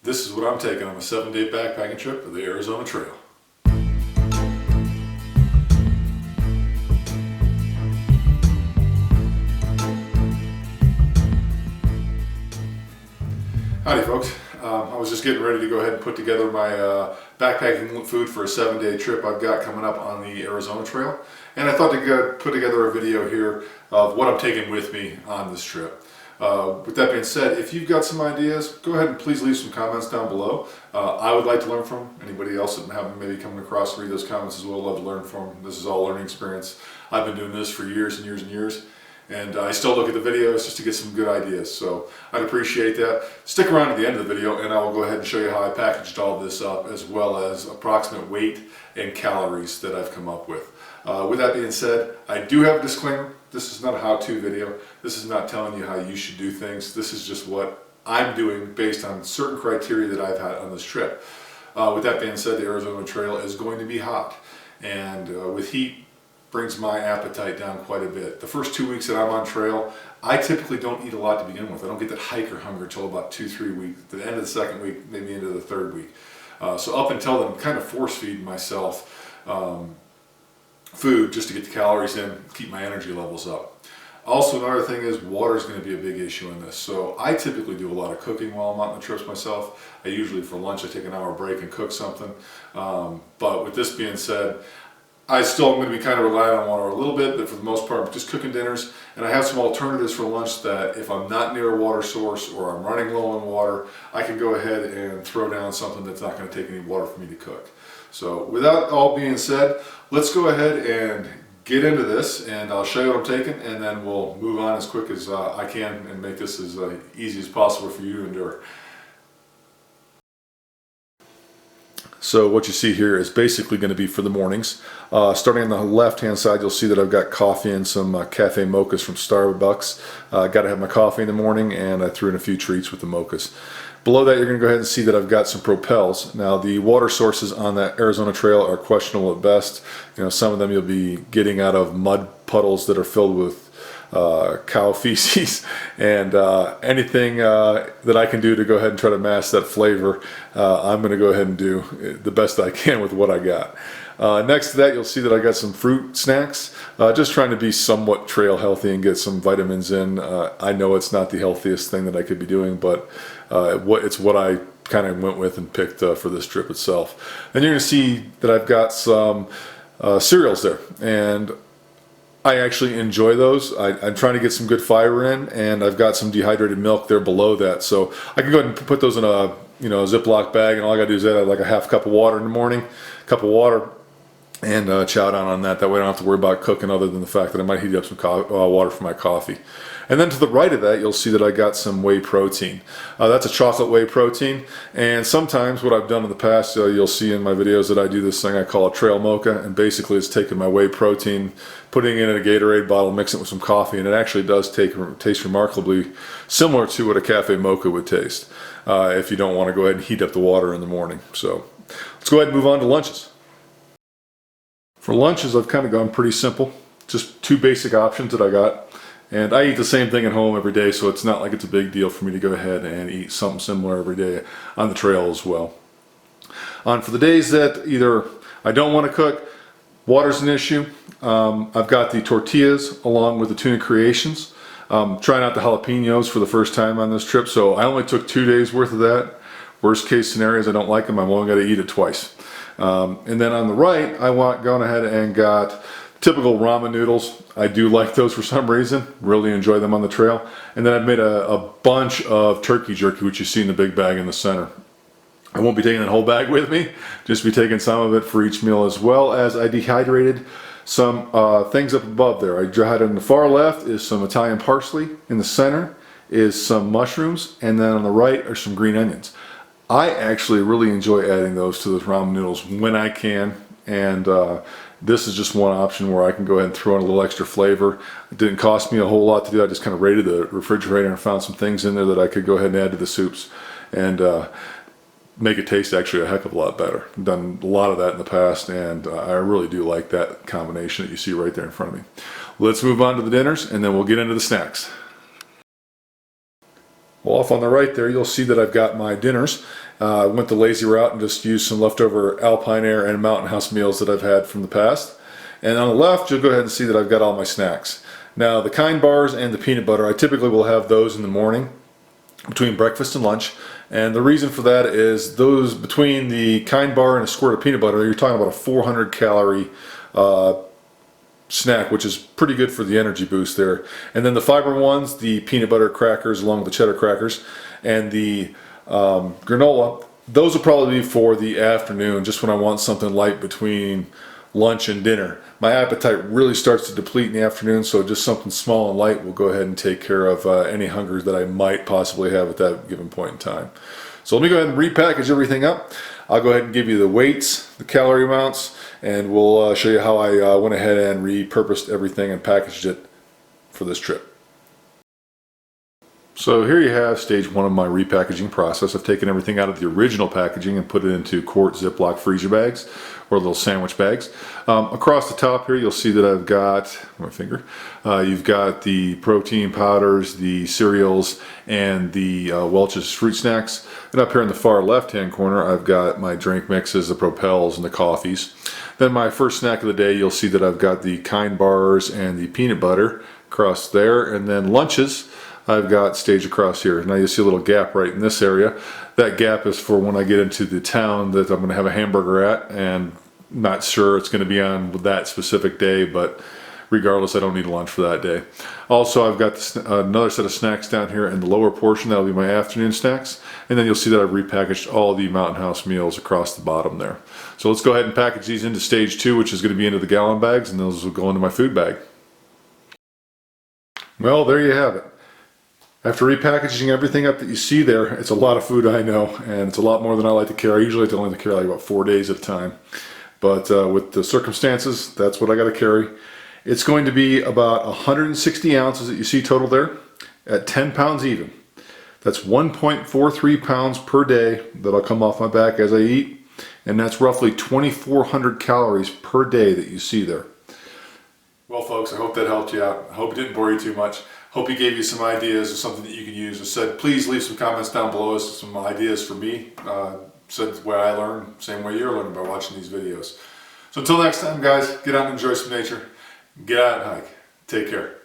This is what I'm taking on a 7-day backpacking trip to the Arizona Trail. Howdy folks, I was just getting ready to go ahead and put together my backpacking food for a 7-day trip I've got coming up on the Arizona Trail. And I thought to put together a video here of what I'm taking with me on this trip. With that being said, if you've got some ideas, go ahead and please leave some comments down below. I would like to learn from anybody else that have maybe coming across and read those comments as well. Love to learn from. This is all learning experience. I've been doing this for years and years and years. And I still look at the videos just to get some good ideas, so I'd appreciate that. Stick around to the end of the video and I will go ahead and show you how I packaged all this up, as well as approximate weight and calories that I've come up with. With that being said, I do have a disclaimer. This is not a how-to video. This is not telling you how you should do things. This is just what I'm doing based on certain criteria that I've had on this trip. With that being said, the Arizona Trail is going to be hot, and with heat brings my appetite down quite a bit. The first 2 weeks that I'm on trail, I typically don't eat a lot to begin with. I don't get that hiker hunger until about 2-3 weeks. At the end of the second week, maybe into the third week. So up until then, I'm kind of force feeding myself food just to get the calories in, keep my energy levels up. Also, another thing is water is going to be a big issue in this. So I typically do a lot of cooking while I'm out on the trips myself. I usually, for lunch, I take an hour break and cook something. But with this being said, I still am going to be kind of relying on water a little bit, but for the most part, I'm just cooking dinners. And I have some alternatives for lunch that if I'm not near a water source or I'm running low on water, I can go ahead and throw down something that's not going to take any water for me to cook. So with that all being said, let's go ahead and get into this, and I'll show you what I'm taking, and then we'll move on as quick as I can and make this as easy as possible for you to endure. So what you see here is basically going to be for the mornings. Starting on the left hand side, you'll see that I've got coffee and some cafe mochas from Starbucks. Got to have my coffee in the morning, and I threw in a few treats with the mochas. Below that, you're going to go ahead and see that I've got some Propels. Now, the water sources on that Arizona Trail are questionable at best. You know, some of them you'll be getting out of mud puddles that are filled with cow feces, and anything that I can do to go ahead and try to mask that flavor, I'm going to go ahead and do the best I can with what I got. Next to that, you'll see that I got some fruit snacks, just trying to be somewhat trail healthy and get some vitamins in. I know it's not the healthiest thing that I could be doing, but it's what I kind of went with and picked for this trip itself. And you're going to see that I've got some cereals there, and I actually enjoy those. I'm trying to get some good fiber in, and I've got some dehydrated milk there below that. So I can go ahead and put those in a Ziploc bag, and all I gotta do is add like a half cup of water in the morning, and chow down on that. That way I don't have to worry about cooking, other than the fact that I might heat up some water for my coffee. And then to the right of that, you'll see that I got some whey protein. That's a chocolate whey protein, and sometimes what I've done in the past, you'll see in my videos that I do this thing I call a trail mocha, and basically it's taking my whey protein, putting it in a Gatorade bottle, mixing it with some coffee, and it actually does taste remarkably similar to what a cafe mocha would taste if you don't want to go ahead and heat up the water in the morning. So let's go ahead and move on to lunches. For lunches, I've kind of gone pretty simple, just two basic options that I got. And I eat the same thing at home every day, so it's not like it's a big deal for me to go ahead and eat something similar every day on the trail as well. For the days that either I don't want to cook, water's an issue, I've got the tortillas along with the tuna creations. Trying out the jalapenos for the first time on this trip, so I only took 2 days worth of that. Worst case scenario is I don't like them, I've only got to eat it twice. And then on the right, gone ahead and got typical ramen noodles. I do like those for some reason, really enjoy them on the trail. And then I've made a bunch of turkey jerky, which you see in the big bag in the center. I won't be taking that whole bag with me, just be taking some of it for each meal, as well as I dehydrated some things up above there. I dehydrated on the far left is some Italian parsley, in the center is some mushrooms, and then on the right are some green onions. I actually really enjoy adding those to those ramen noodles when I can, and this is just one option where I can go ahead and throw in a little extra flavor. It didn't cost me a whole lot to do. I just kind of raided the refrigerator and found some things in there that I could go ahead and add to the soups and make it taste actually a heck of a lot better. I've done a lot of that in the past, and I really do like that combination that you see right there in front of me. Let's move on to the dinners, and then we'll get into the snacks. Well, off on the right there, you'll see that I've got my dinners. I went the lazy route and just used some leftover Alpine Air and Mountain House meals that I've had from the past. And on the left, you'll go ahead and see that I've got all my snacks. Now, the Kind bars and the peanut butter, I typically will have those in the morning between breakfast and lunch. And the reason for that is those between the Kind bar and a squirt of peanut butter, you're talking about a 400 calorie snack, which is pretty good for the energy boost there. And then the fiber ones, the peanut butter crackers along with the cheddar crackers, and the granola, those will probably be for the afternoon, just when I want something light between lunch and dinner. My appetite really starts to deplete in the afternoon, so just something small and light will go ahead and take care of any hungers that I might possibly have at that given point in time. So let me go ahead and repackage everything up. I'll go ahead and give you the weights, the calorie amounts, and we'll show you how I went ahead and repurposed everything and packaged it for this trip. So here you have stage one of my repackaging process. I've taken everything out of the original packaging and put it into quart Ziploc freezer bags or little sandwich bags. Across the top here you'll see that I've got my finger. You've got the protein powders, the cereals, and the Welch's fruit snacks. And up here in the far left hand corner I've got my drink mixes, the Propels, and the coffees. Then my first snack of the day, you'll see that I've got the Kind bars and the peanut butter across there. And then lunches I've got staged across here. Now you see a little gap right in this area. That gap is for when I get into the town that I'm going to have a hamburger at, and not sure it's going to be on that specific day, but regardless, I don't need lunch for that day. Also, I've got another set of snacks down here in the lower portion. That'll be my afternoon snacks. And then you'll see that I've repackaged all the Mountain House meals across the bottom there. So let's go ahead and package these into stage two, which is going to be into the gallon bags, and those will go into my food bag. Well, there you have it. After repackaging everything up that you see there, it's a lot of food, I know, and it's a lot more than I like to carry. I usually only carry like about 4 days at a time. But with the circumstances, that's what I got to carry. It's going to be about 160 ounces that you see total there at 10 pounds even. That's 1.43 pounds per day that'll come off my back as I eat. And that's roughly 2,400 calories per day that you see there. Well, folks, I hope that helped you out. I hope it didn't bore you too much. Hope he gave you some ideas or something that you can use. As said, please leave some comments down below as some ideas for me. Said the way I learn, same way you're learning by watching these videos. So until next time, guys, get out and enjoy some nature. Get out and hike. Take care.